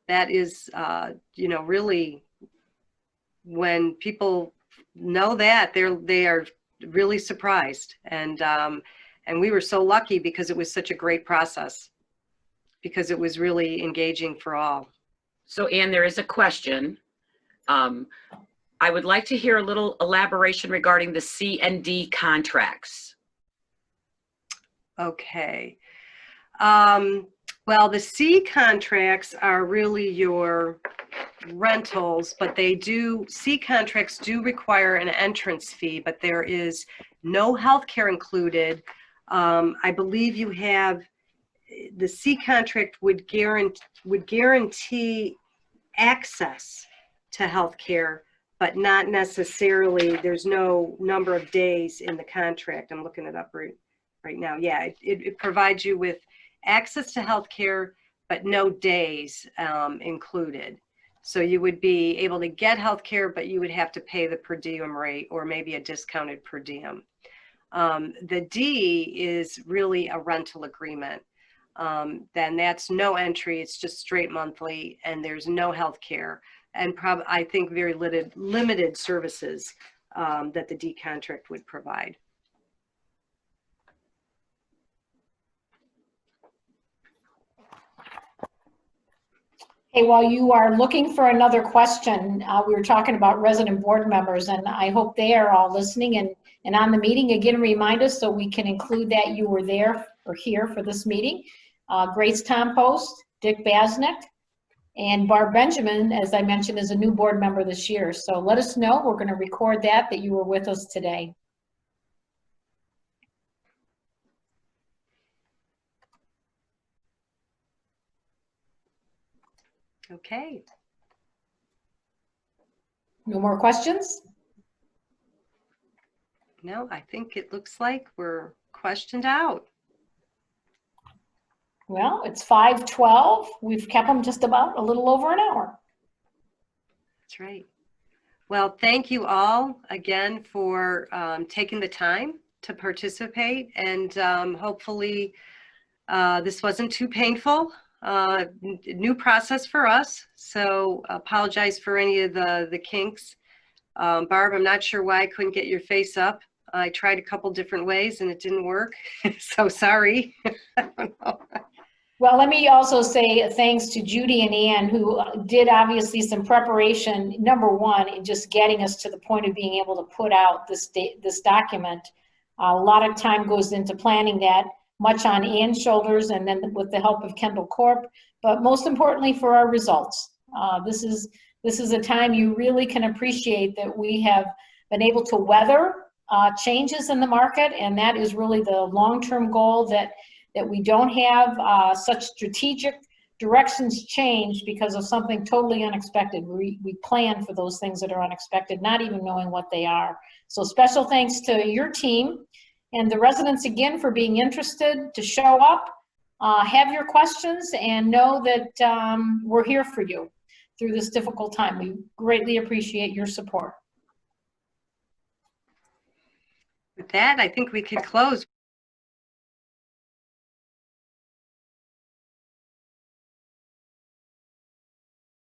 that is, really, when people know that, they are really surprised. And we were so lucky because it was such a great process, because it was really engaging for all. So Ann, there is a question. I would like to hear a little elaboration regarding the C and D contracts. Okay. Well, the C contracts are really your rentals, but C contracts do require an entrance fee, but there is no healthcare included. I believe you have, the C contract would guarantee access to healthcare, but not necessarily, there's no number of days in the contract. I'm looking it up right now. Yeah, it provides you with access to healthcare, but no days included. So you would be able to get healthcare, but you would have to pay the per diem rate or maybe a discounted per diem. The D is really a rental agreement. Then that's no entry, it's just straight monthly, and there's no healthcare, and I think very limited services that the D contract would provide. Hey, while you are looking for another question, we were talking about resident board members, and I hope they are all listening and on the meeting. Again, remind us so we can include that you were there or here for this meeting. Grace Tompost, Dick Basnick, and Barb Benjamin, as I mentioned, is a new board member this year. So let us know. We're going to record that you were with us today. Okay. No more questions? No, I think it looks like we're questioned out. Well, it's 5:12. We've kept them just about a little over an hour. That's right. Well, thank you all again for taking the time to participate, and hopefully this wasn't too painful. New process for us, so apologize for any of the kinks. Barb, I'm not sure why I couldn't get your face up. I tried a couple different ways and it didn't work, so sorry. I don't know. Well, let me also say thanks to Judy and Ann, who did obviously some preparation, number one, in just getting us to the point of being able to put out this document. A lot of time goes into planning that, much on Ann's shoulders, and then with the help of Kendall Corp, but most importantly for our results. This is a time you really can appreciate that we have been able to weather changes in the market, and that is really the long-term goal, that we don't have such strategic directions change because of something totally unexpected. We plan for those things that are unexpected, not even knowing what they are. So special thanks to your team and the residents again for being interested to show up, have your questions, and know that we're here for you through this difficult time. We greatly appreciate your support. With that, I think we can close.